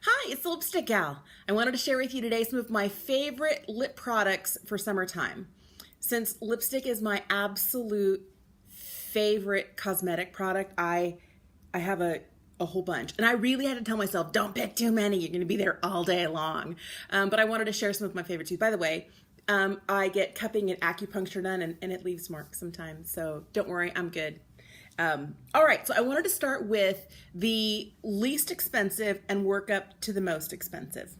Hi, it's the Lipstick Gal. I wanted to share with you today some of my favorite lip products for summertime. Since lipstick is my absolute favorite cosmetic product, I have a whole bunch. And I really had to tell myself, don't pick too many. You're going to be there all day long. But I wanted to share some of my favorites too. By the way, I get cupping and acupuncture done and it leaves marks sometimes. So don't worry, I'm good. All right, so I wanted to start with the least expensive and work up to the most expensive.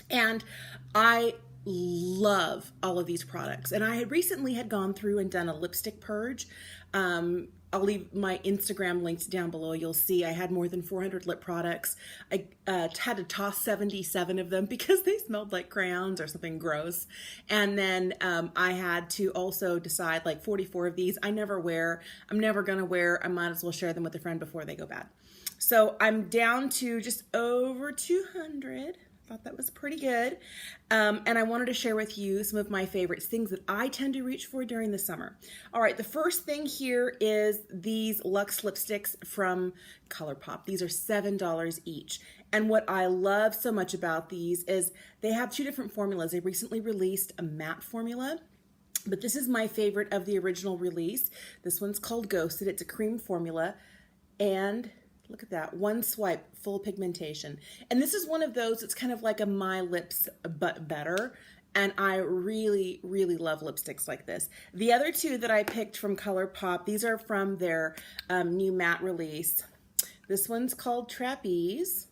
And I love all of these products. And I had recently gone through and done a lipstick purge. I'll leave my Instagram links down below. You'll see I had more than 400 lip products. I had to toss 77 of them because they smelled like crayons or something gross. And then I had to also decide like 44 of these I never wear. I'm never going to wear. I might as well share them with a friend before they go bad. So I'm down to just over 200. Thought that was pretty good. And I wanted to share with you some of my favorites, things that I tend to reach for during the summer. All right, the first thing here is these Luxe lipsticks from Colourpop. These are $7 each. And what I love so much about these is they have two different formulas. They recently released a matte formula, but this is my favorite of the original release. This one's called Ghosted. It's a cream formula, and look at that, one swipe, full pigmentation. And this is one of those, it's kind of like a My Lips but better. And I really, really love lipsticks like this. The other two that I picked from Colourpop, these are from their new matte release. This one's called Trapeze.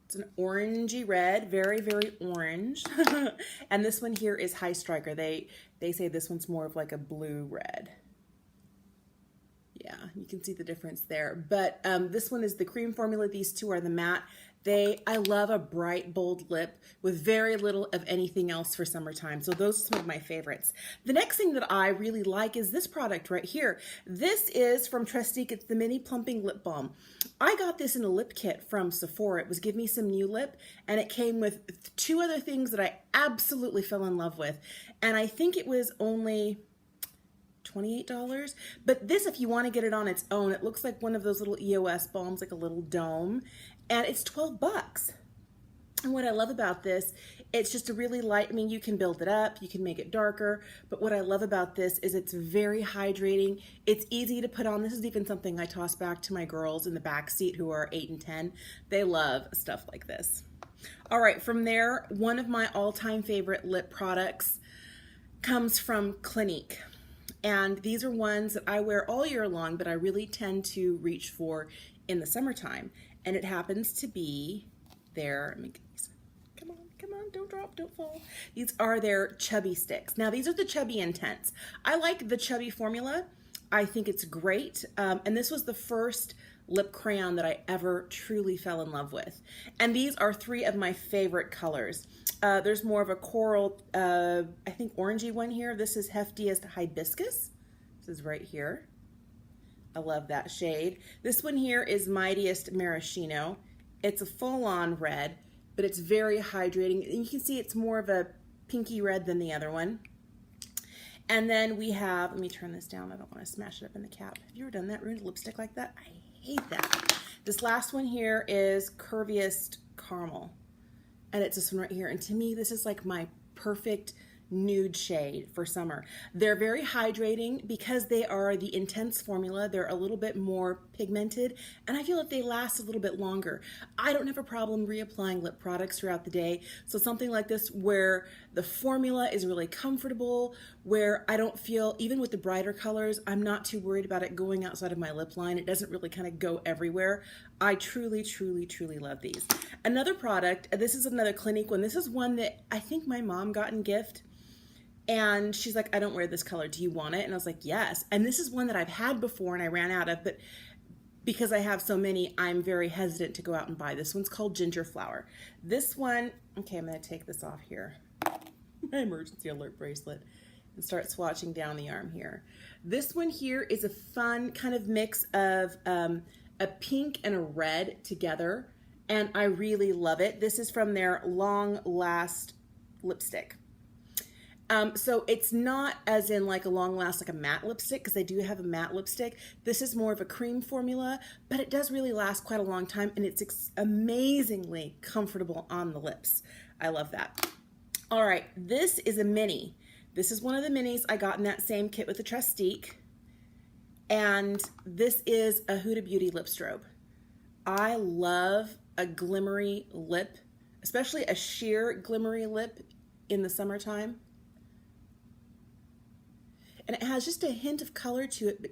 It's an orangey red, very, very orange. And this one here is High Striker. They say this one's more of like a blue red. Yeah, you can see the difference there. But this one is the cream formula. These two are the matte. I love a bright, bold lip with very little of anything else for summertime. So those are some of my favorites. The next thing that I really like is this product right here. This is from Trestique. It's the Mini Plumping Lip Balm. I got this in a lip kit from Sephora. It was Give Me Some New Lip, and it came with two other things that I absolutely fell in love with. And I think it was only $28. But this, if you want to get it on its own, it looks like one of those little EOS balms, like a little dome, and it's 12 bucks. And what I love about this, it's just a really light, I mean, you can build it up, you can make it darker, but what I love about this is it's very hydrating. It's easy to put on. This is even something I toss back to my girls in the back seat who are 8 and 10. They love stuff like this. All right, from there, one of my all-time favorite lip products comes from Clinique. And these are ones that I wear all year long, but I really tend to reach for in the summertime. And it happens to be their, let me get these. Come on, don't drop, don't fall. These are their Chubby sticks. Now, these are the Chubby Intense. I like the Chubby formula. I think it's great. And this was the first lip crayon that I ever truly fell in love with. And these are three of my favorite colors. There's more of a coral, I think orangey one here. This is Heftiest Hibiscus. This is right here. I love that shade. This one here is Mightiest Maraschino. It's a full-on red, but it's very hydrating. And you can see it's more of a pinky red than the other one. And then we have, let me turn this down. I don't want to smash it up in the cap. Have you ever done that, ruined a lipstick like that? I hate that. This last one here is Curviest Caramel. And it's this one right here. And to me, this is like my perfect nude shade for summer. They're very hydrating because they are the intense formula. They're a little bit more pigmented, and I feel that they last a little bit longer. I don't have a problem reapplying lip products throughout the day. So something like this where the formula is really comfortable, where I don't feel, even with the brighter colors, I'm not too worried about it going outside of my lip line. It doesn't really kind of go everywhere. I truly, truly, truly love these. Another product, this is another Clinique one. This is one that I think my mom got in gift. And she's like, I don't wear this color. Do you want it? And I was like, yes. And this is one that I've had before and I ran out of, but because I have so many, I'm very hesitant to go out and buy. This one's called Ginger Flower. This one, okay, I'm going to take this off here. My emergency alert bracelet, and start swatching down the arm here. This one here is a fun kind of mix of a pink and a red together, and I really love it. This is from their Long Last lipstick. So it's not as in like a long last, like a matte lipstick, because I do have a matte lipstick. This is more of a cream formula, but it does really last quite a long time, and it's amazingly comfortable on the lips. I love that. All right, this is a mini. This is one of the minis I got in that same kit with the Trestique, and this is a Huda Beauty Lip Strobe. I love a glimmery lip, especially a sheer glimmery lip in the summertime. And it has just a hint of color to it, but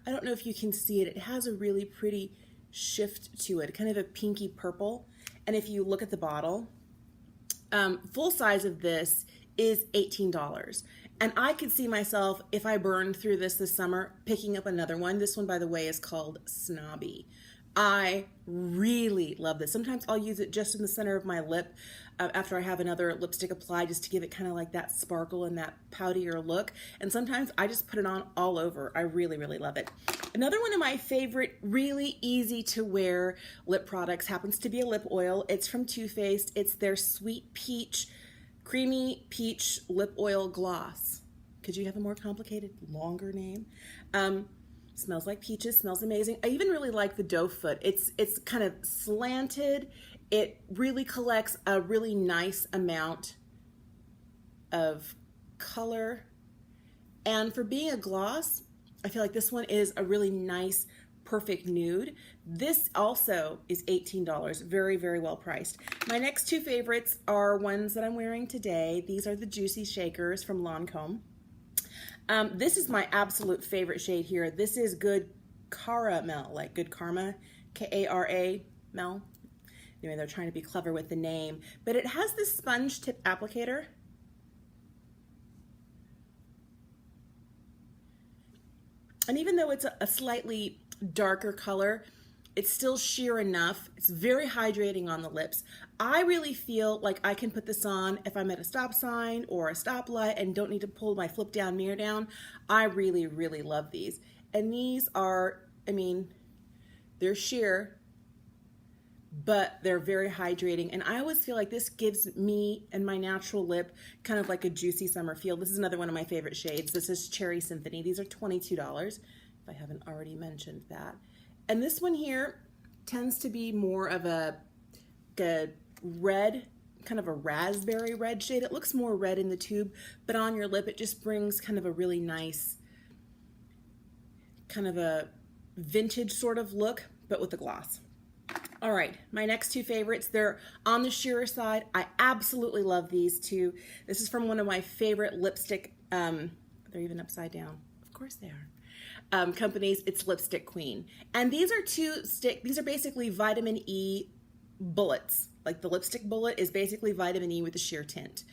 I don't know if you can see it. It has a really pretty shift to it, kind of a pinky purple. And if you look at the bottle, full size of this is $18. And I could see myself, if I burned through this summer, picking up another one. This one, by the way, is called Snobby. I really love this. Sometimes I'll use it just in the center of my lip after I have another lipstick applied, just to give it kind of like that sparkle and that poutier look. And sometimes I just put it on all over. I really, really love it. Another one of my favorite, really easy to wear lip products happens to be a lip oil. It's from Too Faced. It's their Sweet Peach, Creamy Peach Lip Oil Gloss. Could you have a more complicated, longer name? Smells like peaches, smells amazing. I even really like the doe foot. It's kind of slanted. It really collects a really nice amount of color. And for being a gloss, I feel like this one is a really nice, perfect nude. This also is $18, very, very well priced. My next two favorites are ones that I'm wearing today. These are the Juicy Shakers from Lancome. This is my absolute favorite shade here. This is Good Kara-Mel, like Good Karma, K-A-R-A-Mel. Anyway, they're trying to be clever with the name. But it has this sponge tip applicator. And even though it's a slightly darker color, it's still sheer enough. It's very hydrating on the lips. I really feel like I can put this on if I'm at a stop sign or a stoplight and don't need to pull my flip down mirror down. I really, really love these. And these are, I mean, they're sheer, but they're very hydrating. And I always feel like this gives me and my natural lip kind of like a juicy summer feel. This is another one of my favorite shades. This is Cherry Symphony. These are $22, if I haven't already mentioned that. And this one here tends to be more of a red, kind of a raspberry red shade. It looks more red in the tube, but on your lip it just brings kind of a really nice, kind of a vintage sort of look, but with a gloss. All right, my next two favorites, they're on the sheerer side. I absolutely love these two. This is from one of my favorite lipstick, they're even upside down. Of course they are. Companies. It's Lipstick Queen. And these are these are basically vitamin E bullets. Like the lipstick bullet is basically vitamin E with a sheer tint.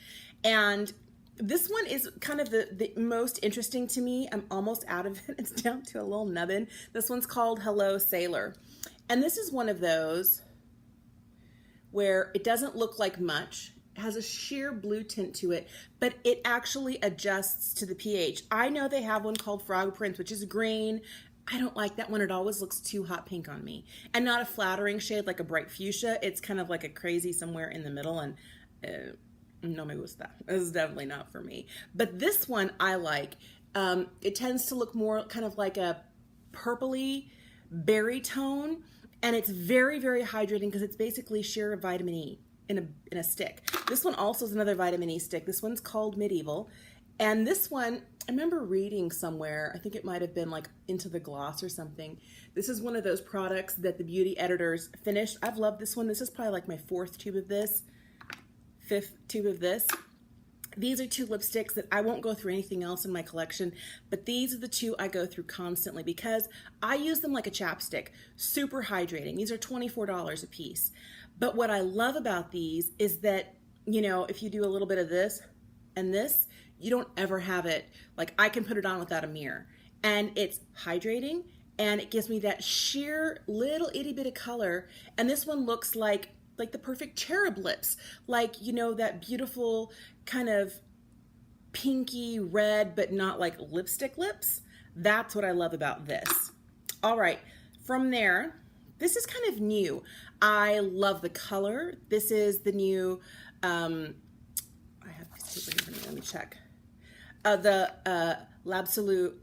And this one is kind of the most interesting to me. I'm almost out of it. It's down to a little nubbin. This one's called Hello Sailor. And this is one of those where it doesn't look like much. It has a sheer blue tint to it, but it actually adjusts to the pH. I know they have one called Frog Prince, which is green. I don't like that one. It always looks too hot pink on me. And not a flattering shade like a bright fuchsia. It's kind of like a crazy somewhere in the middle, and no me gusta. This is definitely not for me. But this one I like. It tends to look more kind of like a purpley berry tone, and it's very, very hydrating because it's basically sheer vitamin E in a stick. This one also is another vitamin E stick. This one's called Medieval. And this one, I remember reading somewhere, I think it might have been like Into the Gloss or something. This is one of those products that the beauty editors finished. I've loved this one. This is probably like my fifth tube of this. These are two lipsticks that I won't go through anything else in my collection, but these are the two I go through constantly because I use them like a chapstick. Super hydrating. These are $24 a piece. But what I love about these is that, you know, if you do a little bit of this and this, you don't ever have it. Like I can put it on without a mirror. And it's hydrating and it gives me that sheer little itty bit of color. And this one looks like the perfect cherub lips. Like, you know, that beautiful kind of pinky red, but not like lipstick lips. That's what I love about this. All right, from there, this is kind of new. I love the color. This is the new, I have these two in front of me. Let me check. Absolute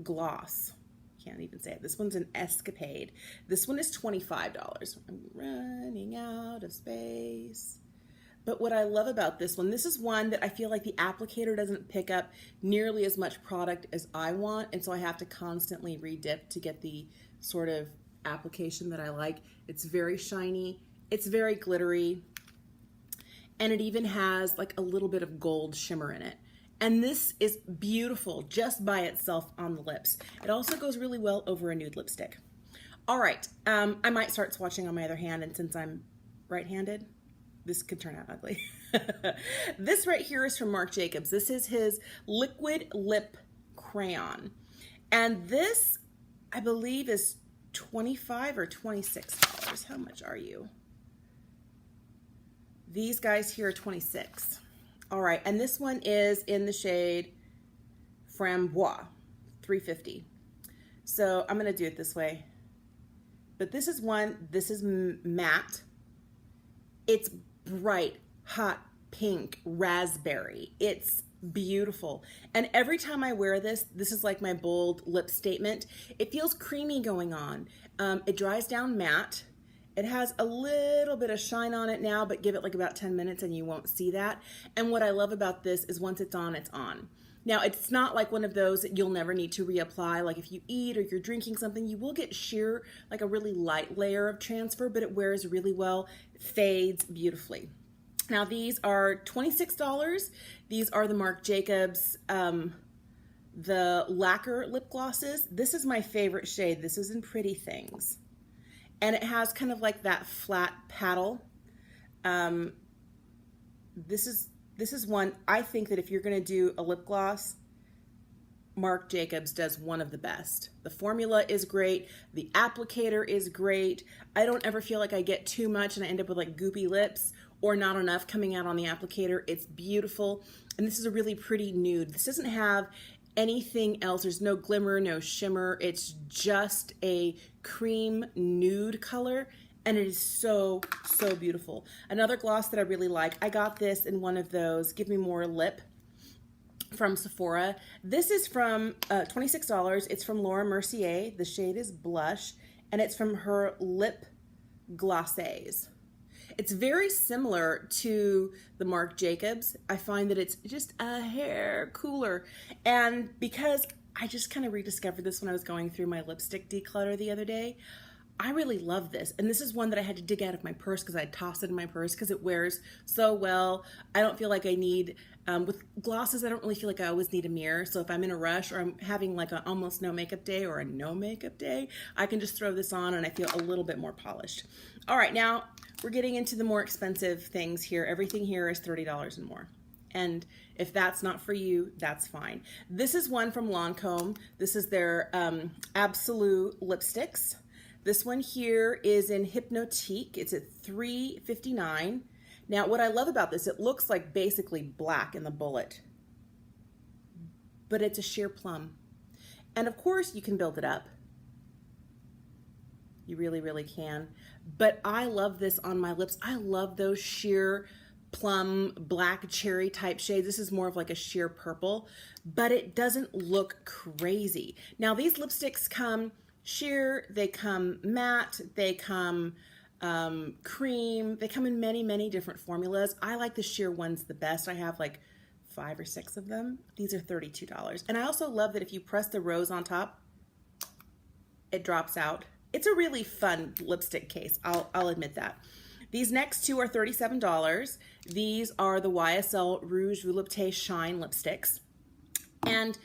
Gloss. Can't even say it. This one's an Escapade. This one is $25. I'm running out of space. But what I love about this one, this is one that I feel like the applicator doesn't pick up nearly as much product as I want, and so I have to constantly re-dip to get the sort of application that I like. It's very shiny, it's very glittery, and it even has like a little bit of gold shimmer in it. And this is beautiful just by itself on the lips. It also goes really well over a nude lipstick. All right, I might start swatching on my other hand, and since I'm right-handed, this could turn out ugly. This right here is from Marc Jacobs. This is his Liquid Lip Crayon. And this, I believe, is $25 or $26. How much are you? These guys here are $26. All right, and this one is in the shade Framboise, $3.50. So I'm gonna do it this way. But this is one, this is matte. It's bright, hot pink, raspberry. It's beautiful. And every time I wear this, this is like my bold lip statement. It feels creamy going on. It dries down matte. It has a little bit of shine on it now, but give it like about 10 minutes and you won't see that. And what I love about this is once it's on, it's on. Now, it's not like one of those that you'll never need to reapply. Like if you eat or you're drinking something, you will get sheer, like a really light layer of transfer, but it wears really well, it fades beautifully. Now, these are $26. These are the Marc Jacobs, the Lacquer lip glosses. This is my favorite shade. This is in Pretty Things. And it has kind of like that flat paddle. This is one, I think that if you're gonna do a lip gloss, Marc Jacobs does one of the best. The formula is great, the applicator is great. I don't ever feel like I get too much and I end up with like goopy lips or not enough coming out on the applicator. It's beautiful, and this is a really pretty nude. This doesn't have anything else. There's no glimmer, no shimmer. It's just a cream nude color, and it is so, so beautiful. Another gloss that I really like, I got this in one of those Give Me More Lip from Sephora. This is from $26. It's from Laura Mercier. The shade is Blush, and it's from her Lip Glosses. It's very similar to the Marc Jacobs. I find that it's just a hair cooler. And because I just kind of rediscovered this when I was going through my lipstick declutter the other day, I really love this. And this is one that I had to dig out of my purse because I tossed it in my purse because it wears so well. I don't feel like I need, with glosses, I don't really feel like I always need a mirror. So if I'm in a rush or I'm having like an almost no makeup day or a no makeup day, I can just throw this on and I feel a little bit more polished. All right, now we're getting into the more expensive things here. Everything here is $30 and more. And if that's not for you, that's fine. This is one from Lancome. This is their Absolute lipsticks. This one here is in Hypnotique. It's at $3.59. Now, what I love about this, it looks like basically black in the bullet, but it's a sheer plum. And of course, you can build it up. You really, really can. But I love this on my lips. I love those sheer plum, black cherry type shades. This is more of like a sheer purple, but it doesn't look crazy. Now, these lipsticks come sheer, they come matte, they come cream, they come in many, many different formulas. I like the sheer ones the best. I have like 5 or 6 of them. These are $32. And I also love that if you press the rose on top, it drops out. It's a really fun lipstick case, I'll admit that. These next two are $37. These are the YSL Rouge Volupte Shine lipsticks. And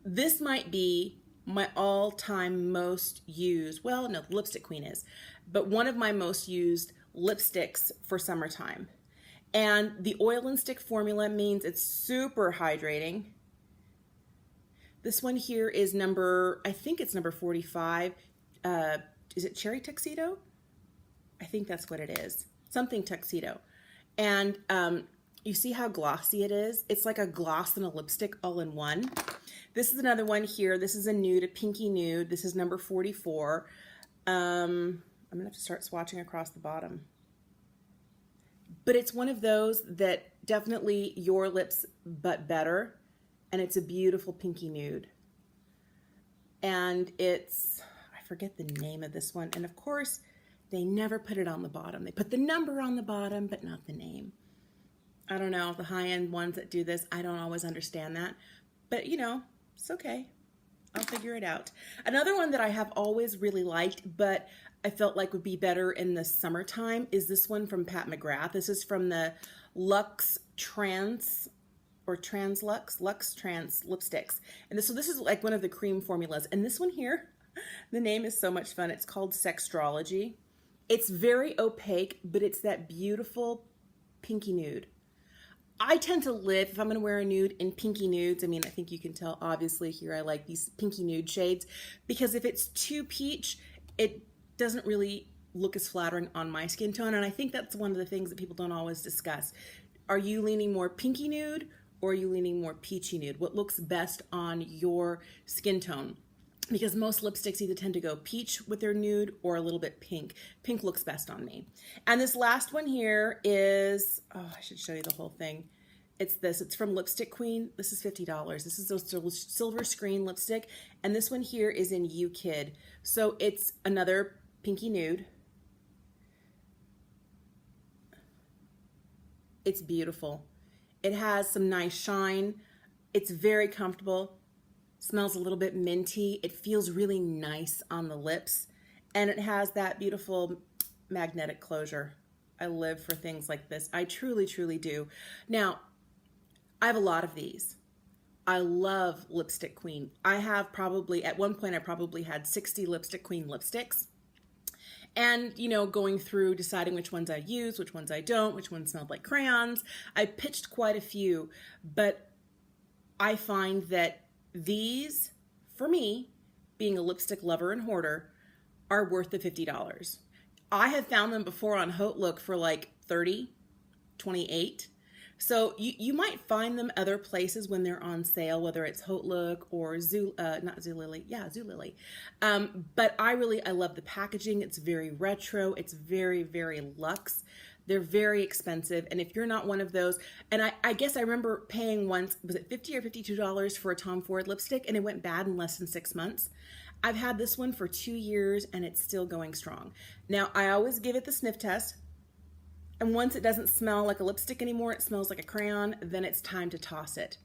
this might be my all-time most used, well, no, the Lipstick Queen is, but one of my most used lipsticks for summertime. And the oil and stick formula means it's super hydrating. This one here is number, I think it's number 45. Is it Cherry Tuxedo? I think that's what it is. Something Tuxedo. And you see how glossy it is? It's like a gloss and a lipstick all in one. This is another one here. This is a nude, a pinky nude. This is number 44. I'm gonna have to start swatching across the bottom. but it's one of those that definitely your lips but better, and it's a beautiful pinky nude. And it's, I forget the name of this one, and of course they never put it on the bottom. They put the number on the bottom but not the name. I don't know, the high-end ones that do this, I don't always understand that, but you know, it's okay. I'll figure it out. Another one that I have always really liked, but I felt like would be better in the summertime, is this one from Pat McGrath. This is from the Luxe Trance, or Lux Trance lipsticks. And this is like one of the cream formulas. And this one here, the name is so much fun. It's called Sextrology. It's very opaque, but it's that beautiful pinky nude. I tend to live, if I'm going to wear a nude, in pinky nudes. I mean, I think you can tell, obviously, here I like these pinky nude shades, because if it's too peach, it doesn't really look as flattering on my skin tone, and I think that's one of the things that people don't always discuss. Are you leaning more pinky nude, or are you leaning more peachy nude? What looks best on your skin tone? Because most lipsticks either tend to go peach with their nude or a little bit pink. Pink looks best on me. And this last one here is, oh, I should show you the whole thing. It's this, it's from Lipstick Queen. This is $50. This is a silver screen lipstick. And this one here is in You Kid. So it's another pinky nude. It's beautiful. It has some nice shine. It's very comfortable. Smells a little bit minty. It feels really nice on the lips. And it has that beautiful magnetic closure. I live for things like this. I truly, truly do. Now, I have a lot of these. I love Lipstick Queen. I have probably, at one point, I probably had 60 Lipstick Queen lipsticks. And, you know, going through deciding which ones I use, which ones I don't, which ones smelled like crayons. I pitched quite a few, but I find that these, for me, being a lipstick lover and hoarder, are worth the $50. I have found them before on Haute Look for like $30, $28. So you might find them other places when they're on sale, whether it's Haute Look or Zulily. But I love the packaging. It's very retro. It's very, very luxe. They're very expensive. And if you're not one of those, and I guess I remember paying once, was it $50 or $52 for a Tom Ford lipstick, and it went bad in less than 6 months. I've had this one for 2 years and it's still going strong. Now, I always give it the sniff test. And once it doesn't smell like a lipstick anymore, it smells like a crayon, then it's time to toss it.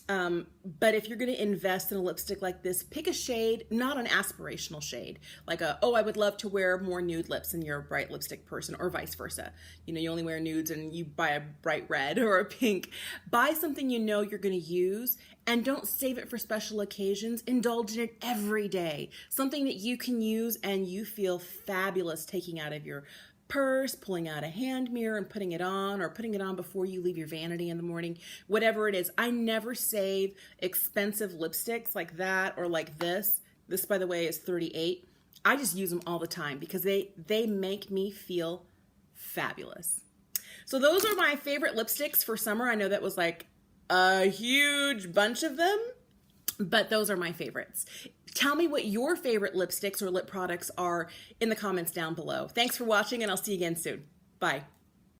But if you're going to invest in a lipstick like this, pick a shade, not an aspirational shade. Like I would love to wear more nude lips and you're a bright lipstick person, or vice versa. You know, you only wear nudes and you buy a bright red or a pink. Buy something you know you're going to use, and don't save it for special occasions. Indulge in it every day. Something that you can use and you feel fabulous taking out of your purse, pulling out a hand mirror and putting it on, or putting it on before you leave your vanity in the morning, whatever it is. I never save expensive lipsticks like that or like this. This, by the way, is $38. I just use them all the time because they make me feel fabulous. So those are my favorite lipsticks for summer. I know that was like a huge bunch of them, but those are my favorites. Tell me what your favorite lipsticks or lip products are in the comments down below. Thanks for watching, and I'll see you again soon. Bye.